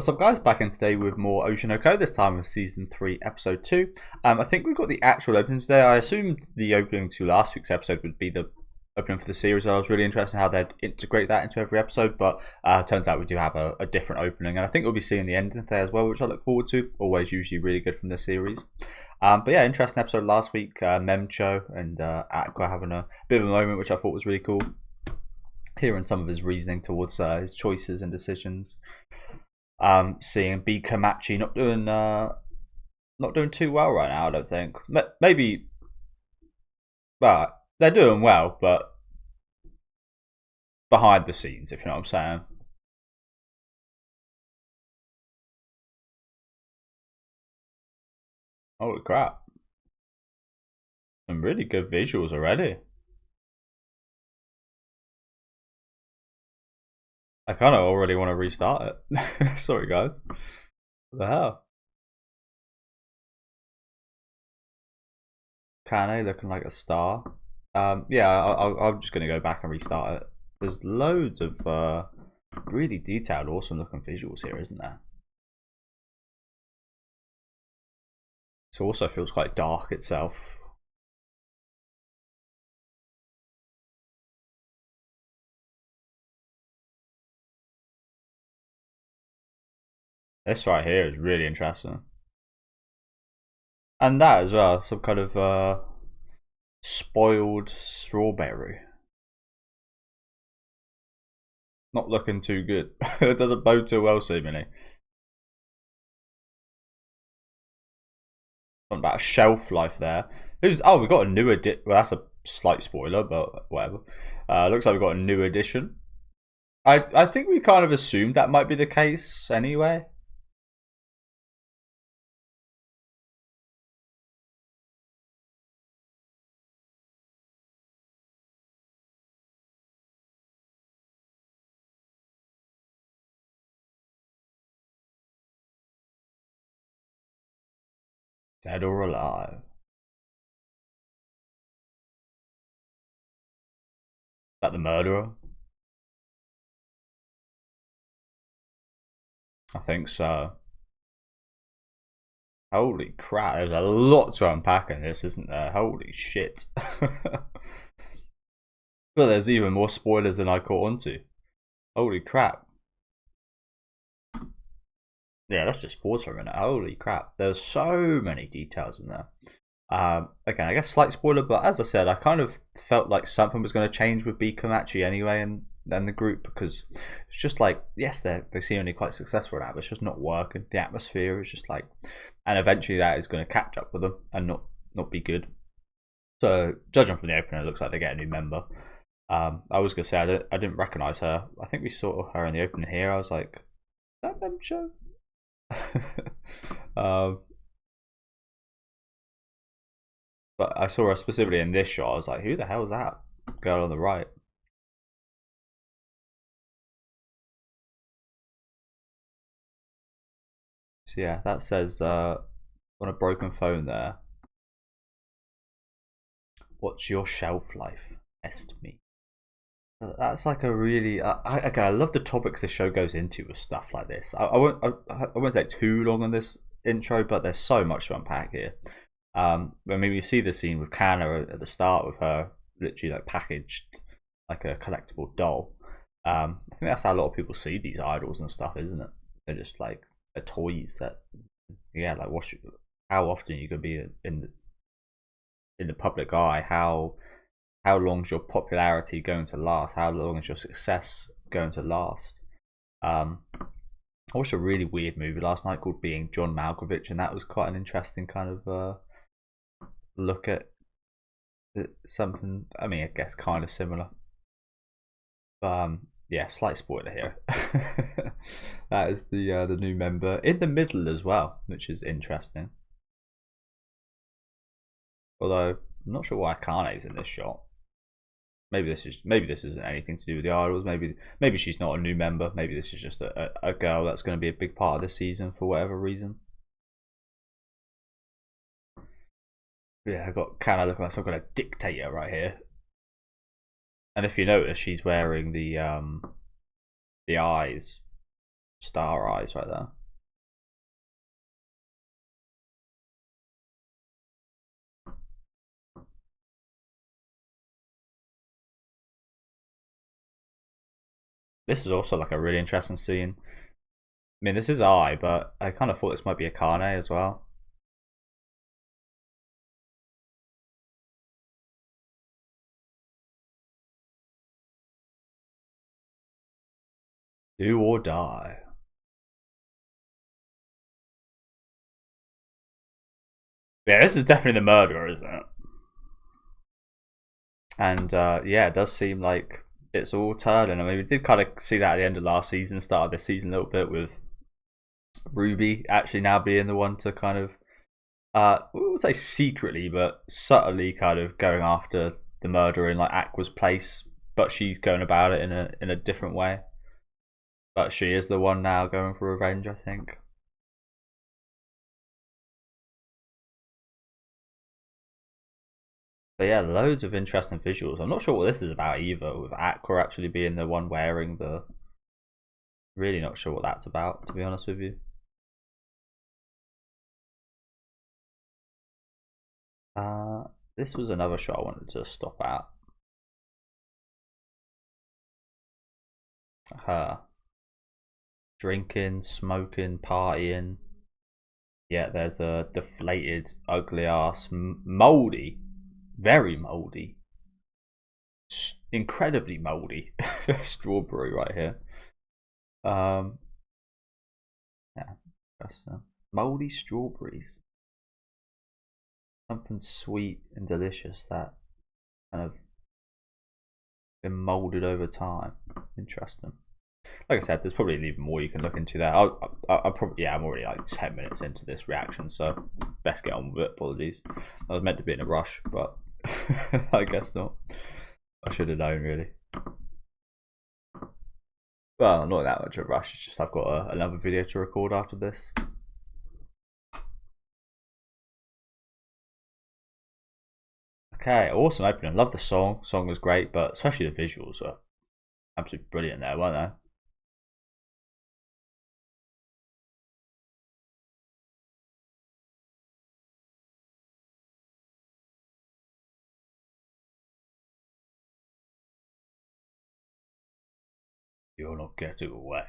What's up, guys? Back in today with more Oshi, this time with Season 3, Episode 2. I think we've got the actual opening today. I assumed the opening to last week's episode would be the opening for the series. I was really interested in how they'd integrate that into every episode, but turns out we do have a different opening. And I think we'll be seeing the ending today as well, which I look forward to. Always usually really good from the series. But yeah, interesting episode last week. Memcho and Aqua having a bit of a moment, which I thought was really cool. Hearing some of his reasoning towards his choices and decisions. Seeing B Komachi not doing too well right now. I don't think. Maybe, well, they're doing well, but behind the scenes, if you know what I'm saying. Holy crap! Some really good visuals already. I kind of already want to restart it. Sorry, guys. What the hell? Kane looking like a star. Yeah, I'm just going to go back and restart it. There's loads of really detailed, awesome looking visuals here, isn't there? It also feels quite dark itself. This right here is really interesting. And that as well, some kind of spoiled strawberry. Not looking too good. It doesn't bode too well, seemingly. Something about a shelf life there. Oh, we got a new edition. Well, that's a slight spoiler, but whatever. Looks like we got a new edition. I think we kind of assumed that might be the case anyway. Dead or alive. Is that the murderer? I think so. Holy crap, there's a lot to unpack in this, isn't there? Holy shit. But there's even more spoilers than I caught onto. Holy crap. Yeah, let's just pause for a minute. Holy crap, there's so many details in there. Again, I guess slight spoiler, but as I said, I kind of felt like something was going to change with B Komachi anyway, and the group, because it's just like, yes, they seem quite successful now, but it's just not working. The atmosphere is just like, and eventually that is going to catch up with them and not be good. So judging from the opener, it looks like they get a new member. I was going to say I didn't recognize her. I think we saw her in the opening here. I was like, is that Memcho? But I saw her specifically in this shot. I was like, who the hell is that girl on the right? So yeah, that says on a broken phone there. What's your shelf life? Estimate. That's like a really. I love the topics this show goes into with stuff like this. I won't take too long on this intro, but there's so much to unpack here. I mean, we see the scene with Kana at the start with her literally like packaged like a collectible doll. I think that's how a lot of people see these idols and stuff, isn't it? They're just like toys that, yeah, like how often you could be in the public eye? How long's your popularity going to last? How long is your success going to last? I watched a really weird movie last night called Being John Malkovich, and that was quite an interesting kind of look at something. I mean, I guess kind of similar. Yeah, slight spoiler here. That is the new member in the middle as well, which is interesting. Although I'm not sure why Kane's in this shot. Maybe this isn't anything to do with the idols. Maybe she's not a new member. Maybe this is just a girl that's going to be a big part of the season for whatever reason. Yeah, I got Kana looking like some kind of dictator right here. And if you notice, she's wearing the eyes Star eyes right there. This is also like a really interesting scene. I mean, this is Ai, but I kind of thought this might be Akane as well. Do or die. Yeah, this is definitely the murderer, isn't it? And yeah, it does seem like it's all turning. I mean, we did kind of see that at the end of last season, start of this season a little bit with Ruby actually now being the one to kind of, we would say secretly, but subtly kind of going after the murderer in like Aqua's place, but she's going about it in a different way. But she is the one now going for revenge, I think. But yeah, loads of interesting visuals. I'm not sure what this is about either, with Aqua actually being the one wearing the. Really not sure what that's about, to be honest with you. This was another shot I wanted to stop at. Her drinking, smoking, partying. Yeah, there's a deflated, ugly ass, moldy, very moldy, incredibly moldy strawberry right here. Um, yeah, that's moldy strawberries. Something sweet and delicious that kind of been molded over time. Interesting. Like I said, there's probably even more you can look into there. I'll probably, yeah, I'm already like 10 minutes into this reaction, so best get on with it. Apologies. I was meant to be in a rush, but I guess not. I should have known, really. Well, not that much of a rush. It's just I've got another video to record after this. Okay, awesome opening. Love the song. Song was great, but especially the visuals are absolutely brilliant there, weren't they? You're not getting away.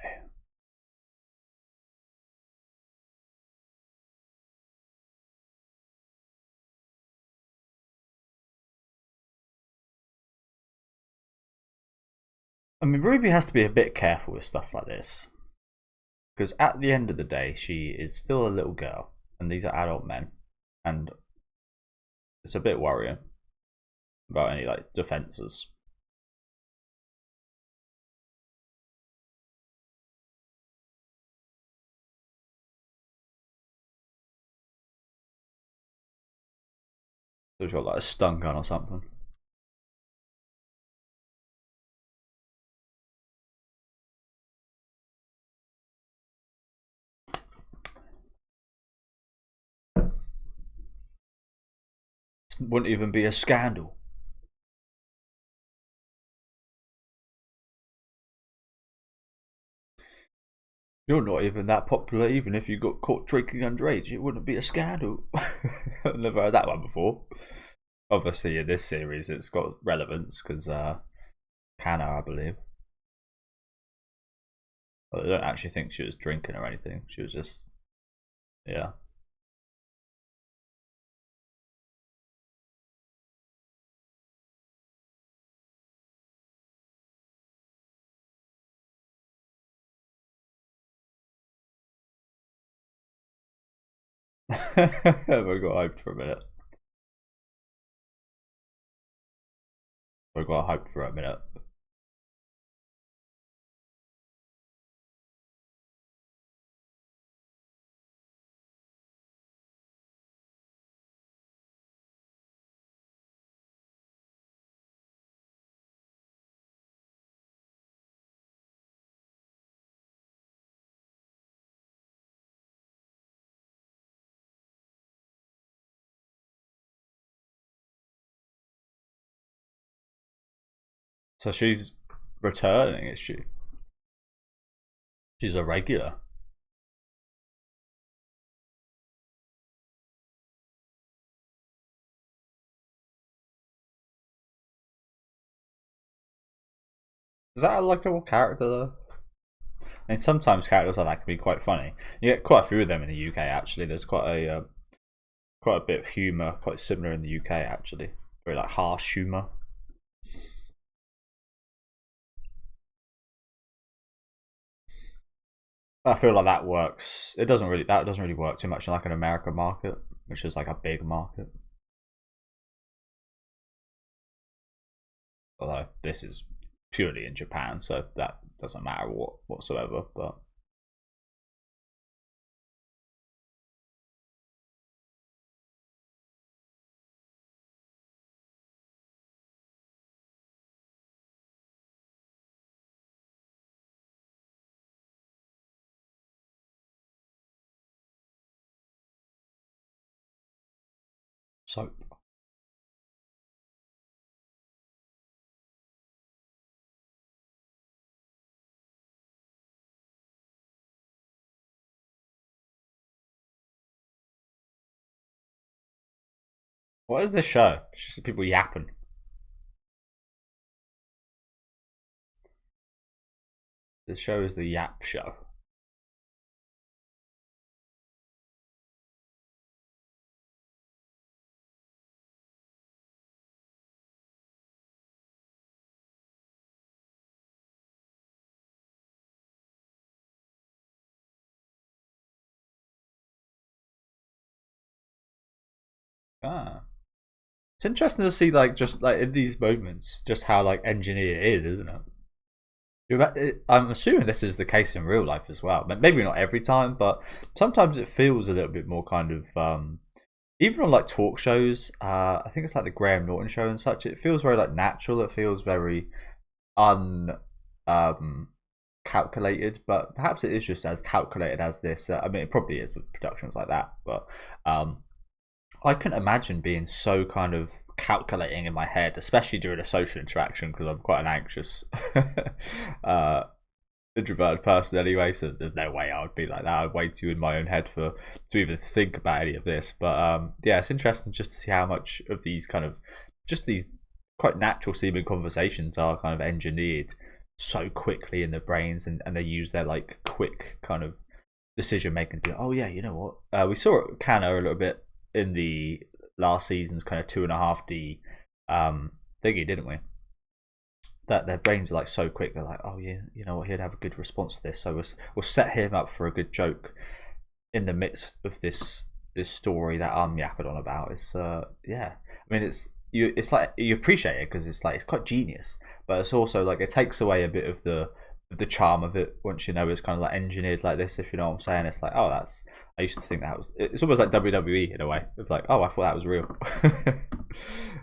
I mean, Ruby has to be a bit careful with stuff like this. Because at the end of the day, she is still a little girl, and these are adult men. And it's a bit worrying about any like defenses. So she's got like a stun gun or something. Wouldn't even be a scandal. You're not even that popular, even if you got caught drinking underage. It wouldn't be a scandal. I've never heard that one before. Obviously, in this series, it's got relevance because Kana, I believe. But I don't actually think she was drinking or anything. She was just, yeah. I got hyped for a minute. I got hyped for a minute. So she's returning, is she? She's a regular. Is that a likable character though? I mean, sometimes characters like that can be quite funny. You get quite a few of them in the UK actually. There's quite a bit of humour, quite similar in the UK actually. Very like harsh humour. I feel like that works. That doesn't really work too much in like an American market, which is like a big market. Although this is purely in Japan, so that doesn't matter whatsoever. But so what is this show? It's just people yapping. This show is the Yap Show. Ah, it's interesting to see like just like in these moments, just how like engineered it is, isn't it? I'm assuming this is the case in real life as well. Maybe not every time, but sometimes it feels a little bit more kind of even on like talk shows. I think it's like the Graham Norton show and such. It feels very like natural. It feels very un calculated, but perhaps it is just as calculated as this. I mean, it probably is with productions like that, but um, I couldn't imagine being so kind of calculating in my head, especially during a social interaction, because I'm quite an anxious, uh, introverted person anyway. So there's no way I would be like that. I'd way too in my own head for to even think about any of this. But yeah, it's interesting just to see how much of these kind of just these quite natural seeming conversations are kind of engineered so quickly in their brains, and they use their like quick kind of decision making to, oh yeah, you know what, we saw it Kana a little bit in the last season's kind of 2.5D thingy, didn't we? That their brains are like so quick, they're like, oh yeah, you know what, he'd have a good response to this, so we'll set him up for a good joke in the midst of this story that I'm yapping on about. It's yeah, I mean it's like you appreciate it because it's like it's quite genius, but it's also like it takes away a bit of the charm of it once you know it's kind of like engineered like this. If you know what I'm saying, it's like, oh, that's, I used to think that was, it's almost like WWE in a way. It's like, oh, I thought that was real.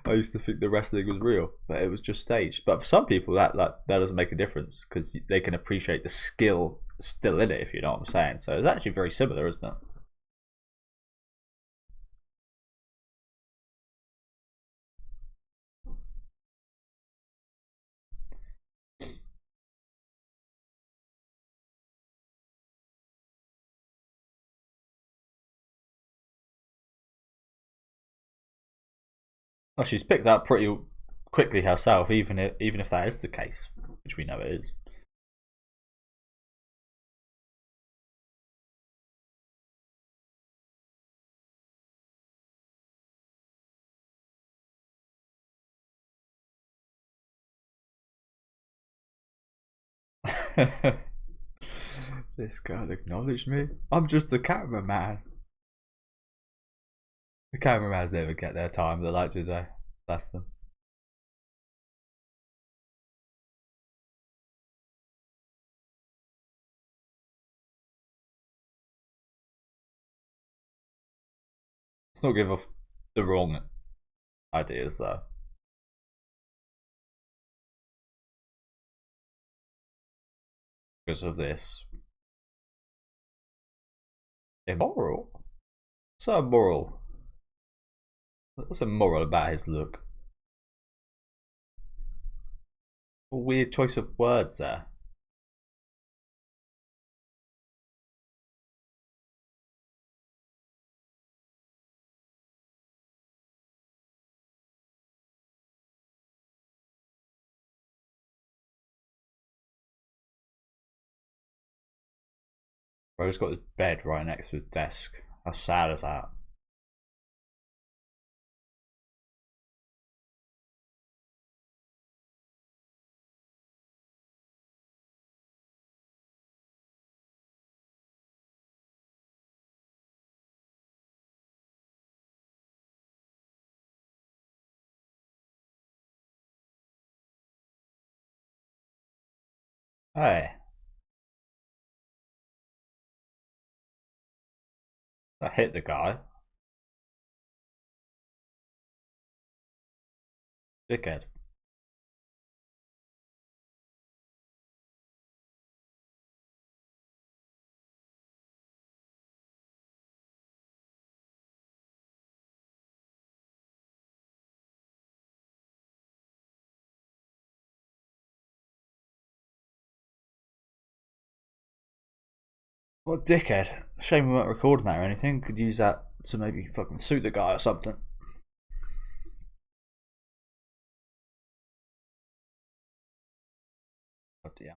I used to think the wrestling was real, but it was just staged. But for some people, that doesn't make a difference because they can appreciate the skill still in it. If you know what I'm saying, so it's actually very similar, isn't it? Well, she's picked up pretty quickly herself, even if that is the case, which we know it is. This girl acknowledged me. I'm just the cameraman. The cameramans never get their time, they like, do they? Bless them. Let's not give off the wrong ideas though. Because of this. Immoral? What's so immoral? What's immoral about his look? A weird choice of words there. Bro's got his bed right next to his desk. How sad is that? Hey, I hit the guy. Dickhead. What dickhead? Shame we weren't recording that or anything. Could use that to maybe fucking suit the guy or something. Oh dear.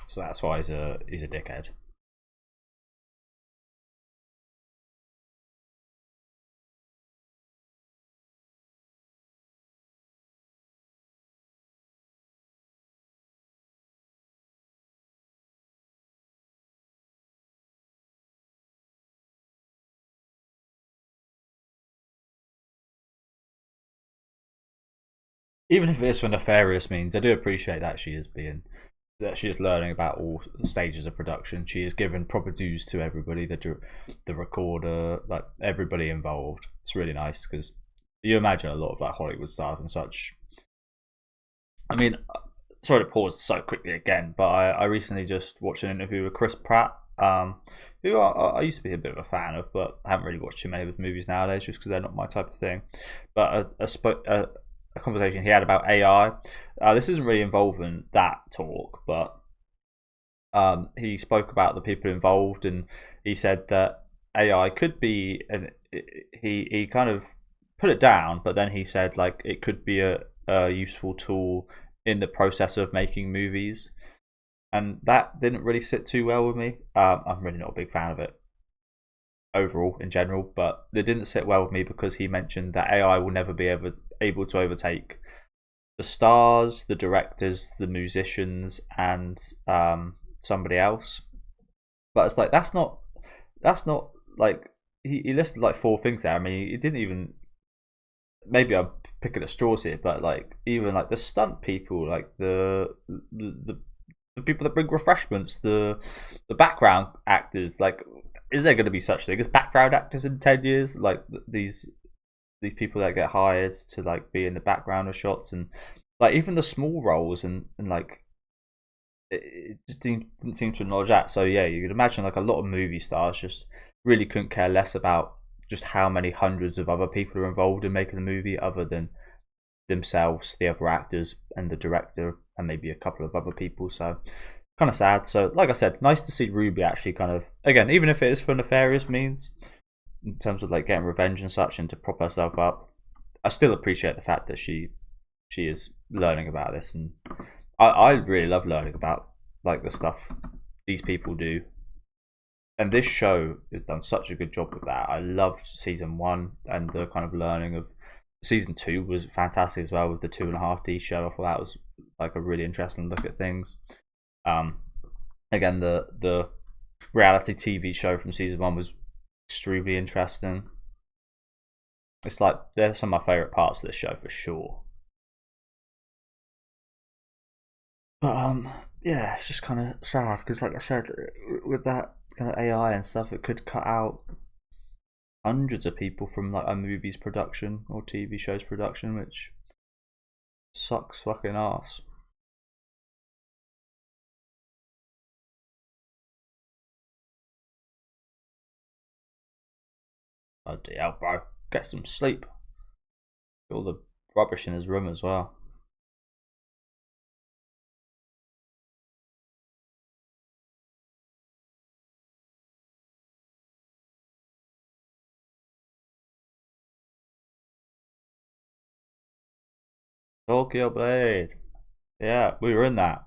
So that's why he's a dickhead. Even if it is for nefarious means, I do appreciate that she is learning about all stages of production. She is given proper dues to everybody, the recorder, like everybody involved. It's really nice because you imagine a lot of like Hollywood stars and such. I mean, sorry to pause so quickly again, but I recently just watched an interview with Chris Pratt, who I used to be a bit of a fan of, but I haven't really watched too many of his movies nowadays just because they're not my type of thing. But a conversation he had about AI. This isn't really involving that talk, but he spoke about the people involved, and he said that AI could be, and he kind of put it down, but then he said like it could be a useful tool in the process of making movies, and that didn't really sit too well with me. I'm really not a big fan of it overall in general, but it didn't sit well with me because he mentioned that AI will never be able to overtake the stars, the directors, the musicians, and somebody else. But it's like that's not like he listed like four things there. I mean, he didn't even. Maybe I'm picking at straws here, but like even like the stunt people, like the people that bring refreshments, the background actors, like is there going to be such thing as background actors in 10 years? Like these people that get hired to like be in the background of shots, and like even the small roles, and like it just didn't seem to acknowledge that. So yeah, you could imagine like a lot of movie stars just really couldn't care less about just how many hundreds of other people are involved in making the movie, other than themselves, the other actors, and the director, and maybe a couple of other people. So kind of sad. So like I said, nice to see Ruby actually kind of, again, even if it is for nefarious means, in terms of like getting revenge and such, and to prop herself up. I still appreciate the fact that she is learning about this, and I really love learning about like the stuff these people do. And this show has done such a good job with that. I loved season one, and the kind of learning of season two was fantastic as well with the 2.5D show. I thought that was like a really interesting look at things. Um, Again, the reality TV show from season one was extremely interesting. It's like they're some of my favorite parts of this show for sure. But yeah, it's just kind of sad because, like I said, with that kind of AI and stuff, it could cut out hundreds of people from like a movie's production or TV show's production, which sucks fucking ass. Bloody hell, bro! Get some sleep. All the rubbish in his room as well. Tokyo Blade. Yeah, we were in that.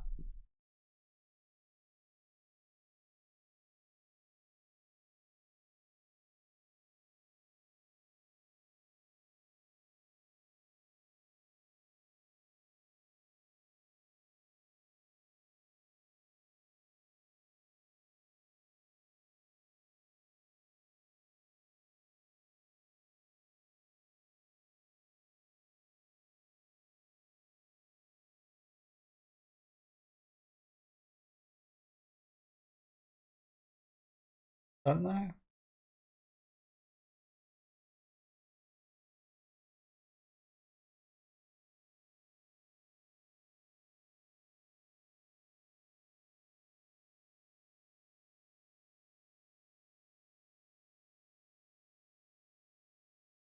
Don't know.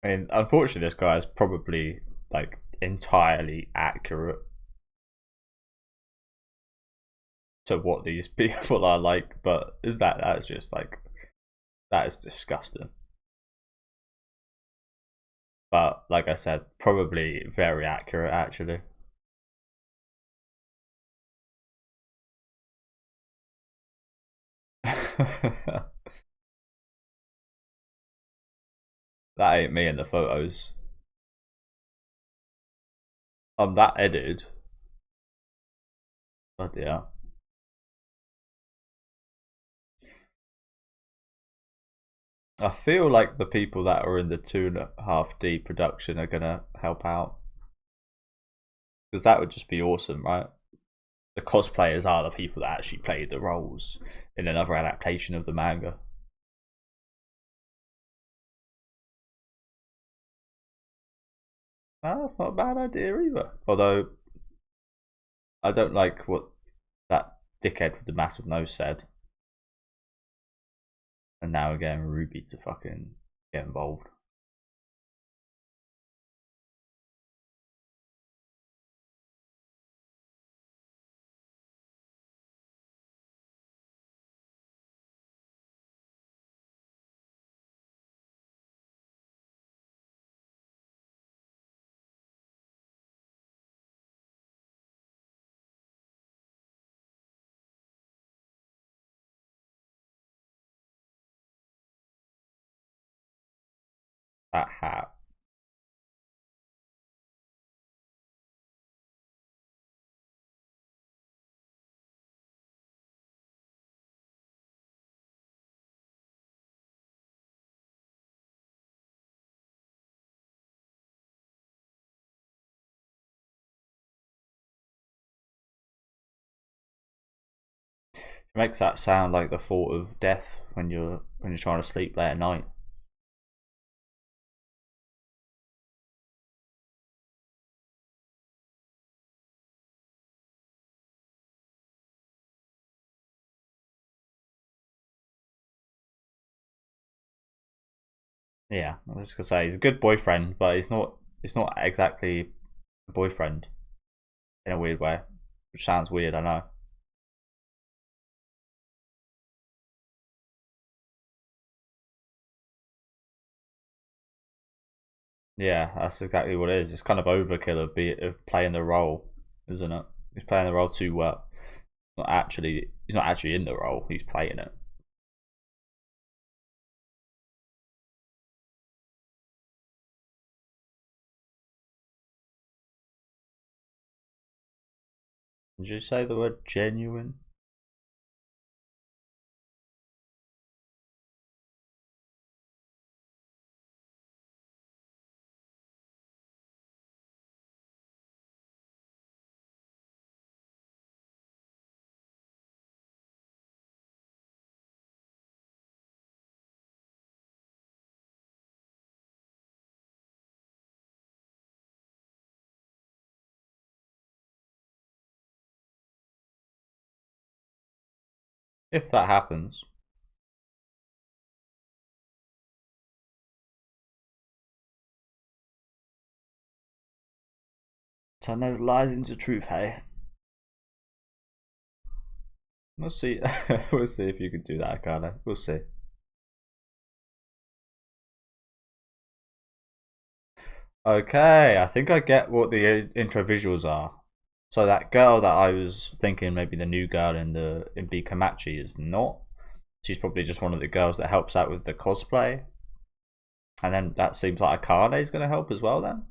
I mean, unfortunately, this guy is probably like entirely accurate to what these people are like, but is that's just like that is disgusting. But like I said, probably very accurate actually. That ain't me in the photos. I'm that edited. But yeah. I feel like the people that are in the 2.5D production are gonna help out. Because that would just be awesome, right? The cosplayers are the people that actually played the roles in another adaptation of the manga. That's not a bad idea either. Although I don't like what that dickhead with the massive nose said. And now we're getting Ruby to fucking get involved. That hat. It makes that sound like the thought of death when you're trying to sleep late at night. Yeah, I was just gonna say he's a good boyfriend, but he's not exactly a boyfriend in a weird way. Which sounds weird, I know. Yeah, that's exactly what it is. It's kind of overkill of playing the role, isn't it? He's playing the role too well. He's not actually in the role. He's playing it. Did you say the word genuine? If that happens, turn those lies into truth, hey. We'll see. We'll see if you can do that, Akane. We'll see. Okay, I think I get what the intro visuals are. So that girl that I was thinking maybe the new girl in Bikamachi is not. She's probably just one of the girls that helps out with the cosplay. And then that seems like Akane is going to help as well then.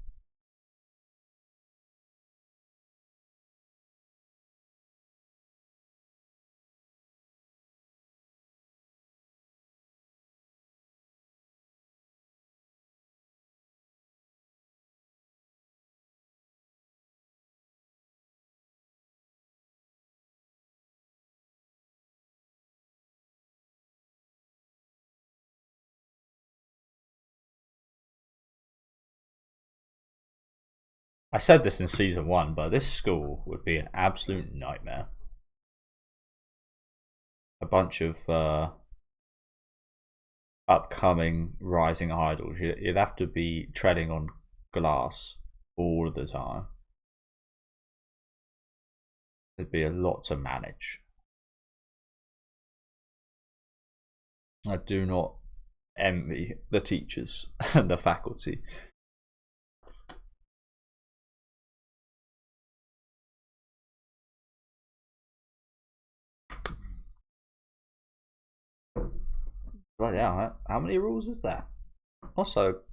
I said this in season 1, but this school would be an absolute nightmare. A bunch of upcoming rising idols. You'd have to be treading on glass all the time. There'd be a lot to manage. I do not envy the teachers and the faculty. But yeah, how many rules is there? Also,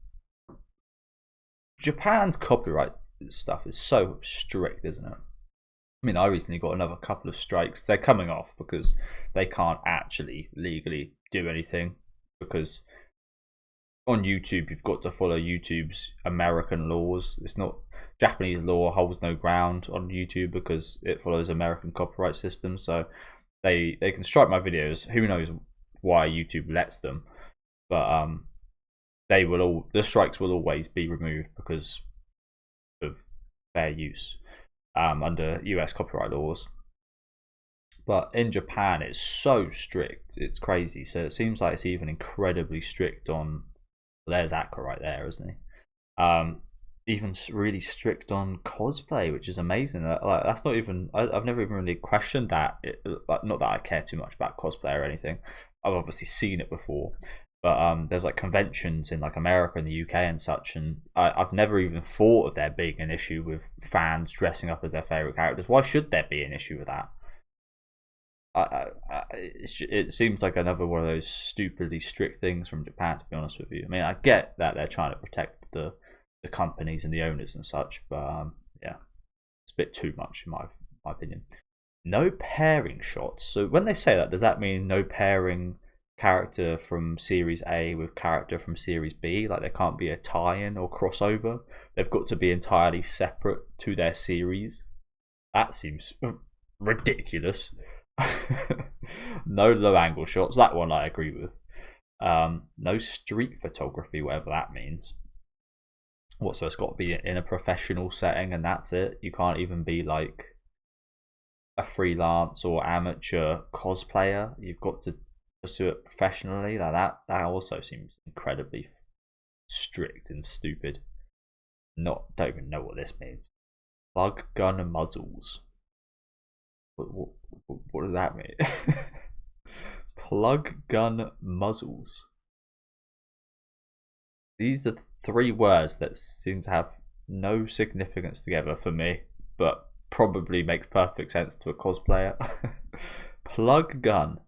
Japan's copyright stuff is so strict, isn't it? I mean, I recently got another couple of strikes. They're coming off because they can't actually legally do anything. Because on YouTube, you've got to follow YouTube's American laws. It's not Japanese law holds no ground on YouTube because it follows American copyright systems. So they can strike my videos. Who knows why YouTube lets them? But the strikes will always be removed because of fair use under US copyright laws. But in Japan, it's so strict, it's crazy. So it seems like it's even incredibly strict on. Well, there's Aqua right there, isn't he? Even really strict on cosplay, which is amazing. Like that's not even. I've never even really questioned that. Not that I care too much about cosplay or anything. I've obviously seen it before, but there's like conventions in like America and the UK and such, and I've never even thought of there being an issue with fans dressing up as their favorite characters. Why should there be an issue with that? It seems like another one of those stupidly strict things from Japan. To be honest with you, I mean, I get that they're trying to protect the companies and the owners and such, but yeah, it's a bit too much in my opinion. No pairing shots. So when they say that, does that mean no pairing character from series A with character from series B? Like there can't be a tie-in or crossover. They've got to be entirely separate to their series. That seems ridiculous. No low angle shots. That one I agree with. No street photography, whatever that means. What? So it's got to be in a professional setting, and that's it. You can't even be like a freelance or amateur cosplayer. You've got to pursue it professionally. Like that. That also seems incredibly strict and stupid. Don't even know what this means. Plug gun muzzles. What does that mean? Plug gun muzzles. These are 3 words that seem to have no significance together for me, but probably makes perfect sense to a cosplayer. Plug gun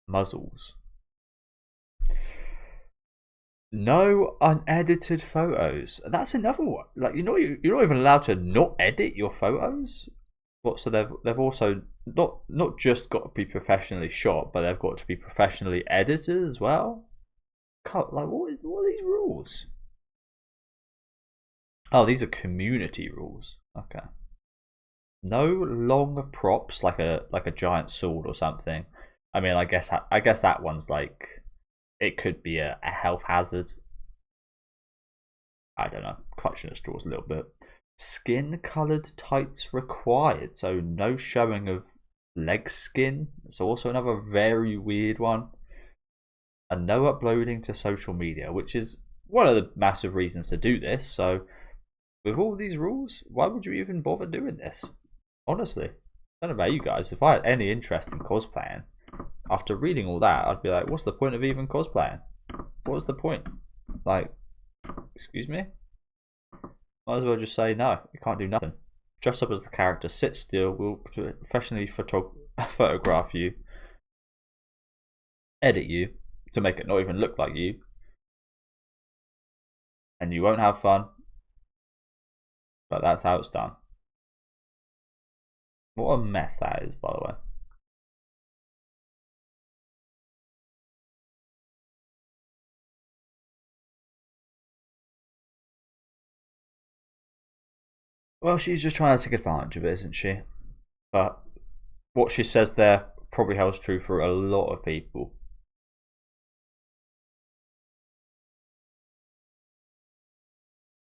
muzzles. No unedited photos. That's another one. Like you're not even allowed to not edit your photos. What? So they've also not just got to be professionally shot, but they've got to be professionally edited as well. Like what are these rules? Oh, these are community rules. Okay. No long props like a giant sword or something. I mean, I guess that one's like it could be a health hazard. I don't know. Clutching at straws a little bit. Skin coloured tights required. So no showing of leg skin. It's also another very weird one. And no uploading to social media, which is one of the massive reasons to do this. So with all these rules, why would you even bother doing this? Honestly, I don't know about you guys. If I had any interest in cosplaying, after reading all that, I'd be like, what's the point of even cosplaying? What's the point? Like, Excuse me? Might as well just say no, you can't do nothing. Dress up as the character, sit still, we'll professionally photograph you, edit you to make it not even look like you, and you won't have fun, but that's how it's done. What a mess that is, by the way. Well, she's just trying to take advantage of it, isn't she? But what she says there probably holds true for a lot of people.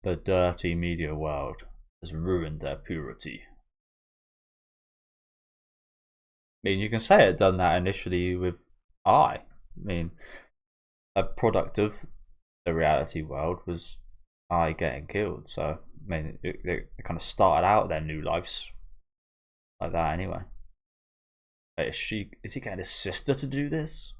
The dirty media world has ruined their purity. I mean, you can say it done that initially with I mean, a product of the reality world was I getting killed. So, I mean, they kind of started out their new lives like that anyway. Is he getting his sister to do this?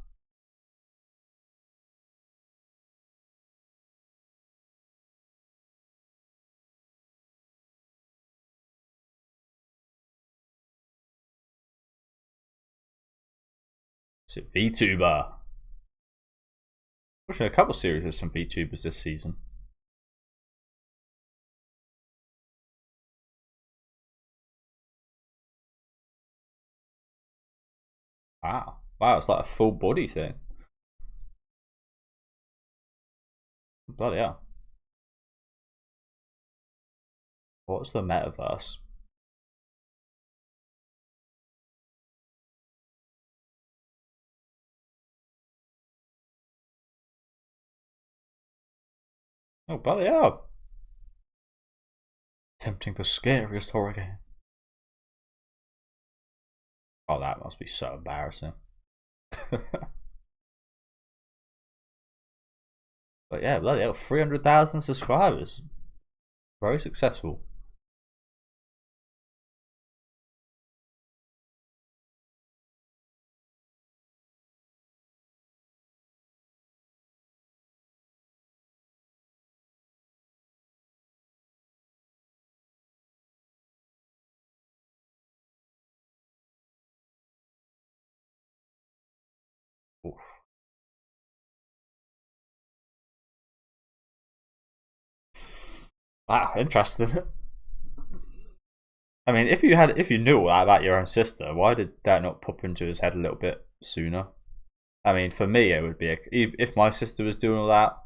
Is it VTuber? Watching a couple of series of some VTubers this season. Wow. Wow, it's like a full body thing. Bloody hell. What's the metaverse? Oh, bloody hell. Tempting the scariest horror game. Oh, that must be so embarrassing. But yeah, bloody hell, 300,000 subscribers. Very successful. Oof. Wow, interesting. I mean, if you knew all that about your own sister, why did that not pop into his head a little bit sooner? I mean, for me, it would be if my sister was doing all that,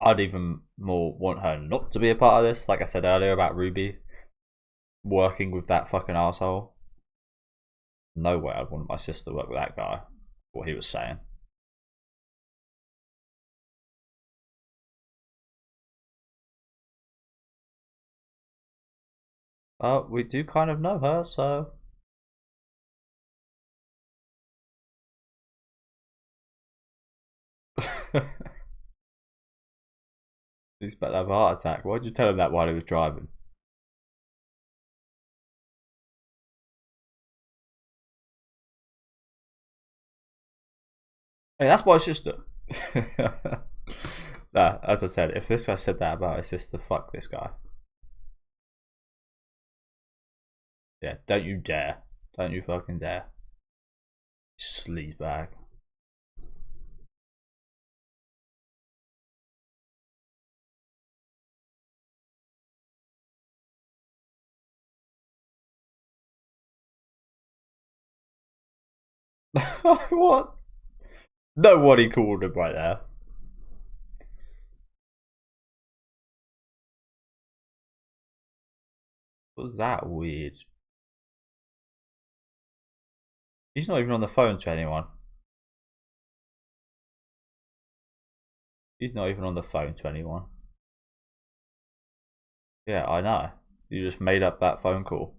I'd even more want her not to be a part of this. Like I said earlier about Ruby working with that fucking asshole. No way I'd want my sister to work with that guy. What he was saying. But we do kind of know her, so. He's about to have a heart attack. Why'd you tell him that while he was driving? Hey, that's my sister. Nah, as I said, if this guy said that about his sister, fuck this guy. Yeah, don't you dare. Don't you fucking dare. Sleazebag. What? No what he called him right there. Was that weird? He's not even on the phone to anyone. He's not even on the phone to anyone. Yeah, I know. You just made up that phone call.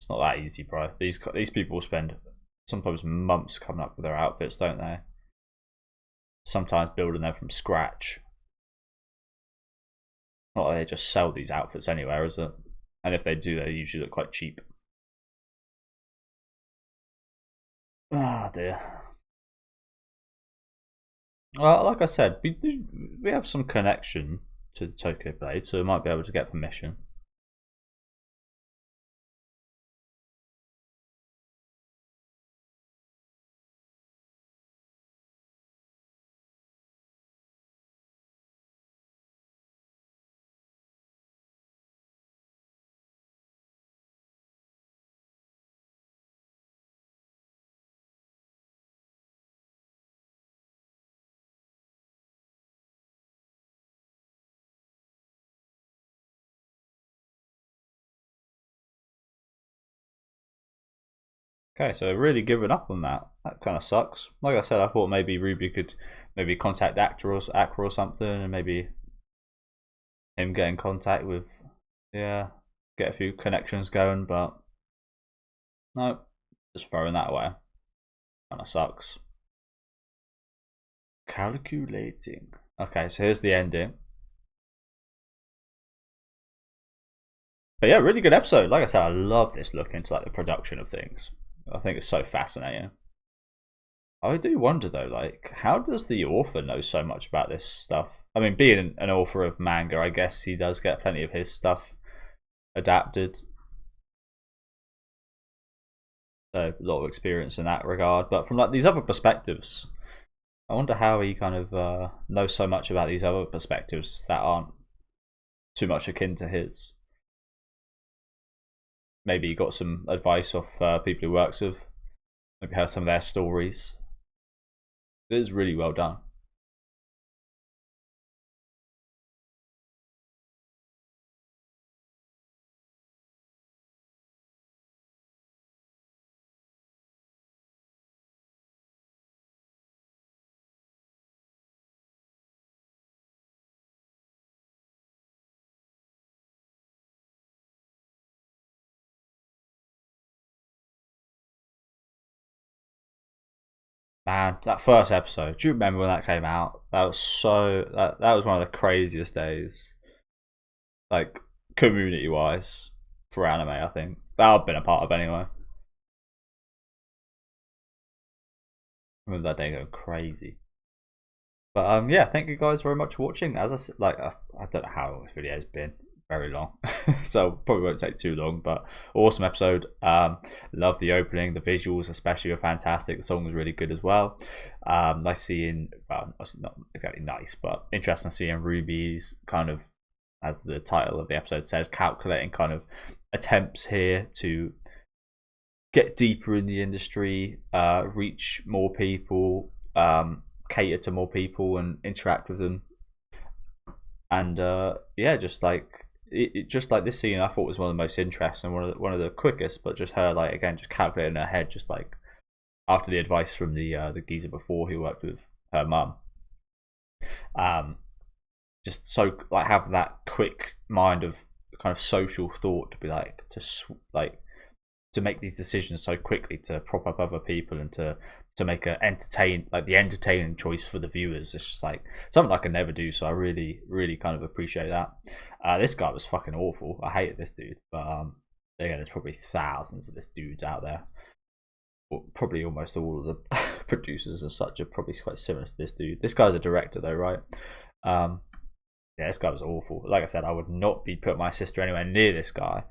It's not that easy, bro. These people spend sometimes months coming up with their outfits, don't they? Sometimes building them from scratch. Not like they just sell these outfits anywhere, is it? And if they do, they usually look quite cheap. Ah, dear. Well, like I said, we have some connection to Tokyo Blade, so we might be able to get permission. Okay, so really giving up on that. That kind of sucks. Like I said, I thought maybe Ruby could maybe contact Actor or something, and maybe him get in contact with, yeah, get a few connections going. But no, just throwing that away. Kind of sucks. Calculating. Okay, so here's the ending. But yeah, really good episode. Like I said, I love this look into like the production of things. I think it's so fascinating. I do wonder though, like, how does the author know so much about this stuff? I mean, being an author of manga, I guess he does get plenty of his stuff adapted. So a lot of experience in that regard. But from like these other perspectives, I wonder how he kind of knows so much about these other perspectives that aren't too much akin to his. Maybe he got some advice off people he works with. Maybe heard some of their stories. It is really well done. Man, that first episode, do you remember when that came out? That was so that was one of the craziest days, like community wise, for anime. I think that I've been a part of anyway. I remember that day going crazy. But yeah, thank you guys very much for watching. As I said, like I don't know how long this video's been, very long, so probably won't take too long. But awesome episode. Love the opening, the visuals especially were fantastic. The song was really good as well. Nice seeing, well, it's not exactly nice, but interesting seeing Ruby's kind of, as the title of the episode says, calculating kind of attempts here to get deeper in the industry, reach more people, cater to more people and interact with them. And yeah, just like just like this scene, I thought was one of the most interesting, one of the quickest. But just her, like, again, just calculating her head, just like after the advice from the geezer before who worked with her mum. Just so like have that quick mind of kind of social thought to be like to make these decisions so quickly to prop up other people and to make the entertaining choice for the viewers. It's just like something I can never do, so I really kind of appreciate that. This guy was fucking awful. I hated this dude, but again, there's probably thousands of this dudes out there. Well, probably almost all of the producers and such are probably quite similar to this dude. This guy's a director though, right? Yeah, this guy was awful. Like I said, I would not be putting my sister anywhere near this guy.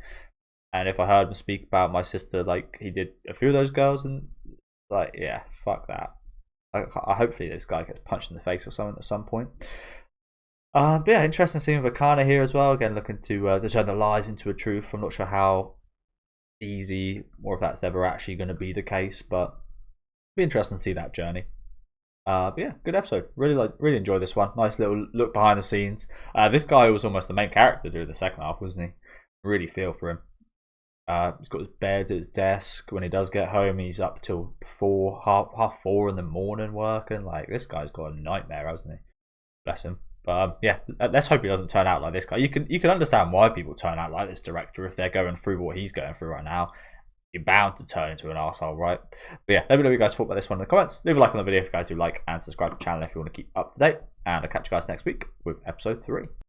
And if I heard him speak about my sister like he did a few of those girls, and like, yeah, fuck that. Hopefully this guy gets punched in the face or something at some point. But yeah, interesting seeing Vakana here as well. Again, looking to turn the lies into a truth. I'm not sure how easy or if that's ever actually going to be the case, but it'll be interesting to see that journey. But yeah, good episode. Really enjoyed this one. Nice little look behind the scenes. This guy was almost the main character during the second half, wasn't he? Really feel for him. He's got his bed at his desk. When he does get home, he's up till half 4 in the morning working. Like, this guy's got a nightmare, hasn't he? Bless him. But yeah, let's hope he doesn't turn out like this guy. You can understand why people turn out like this director if they're going through what he's going through right now. You're bound to turn into an asshole, right? But yeah, let me know what you guys thought about this one in the comments. Leave a like on the video if you guys do like, and subscribe to the channel if you want to keep up to date. And I'll catch you guys next week with episode 3.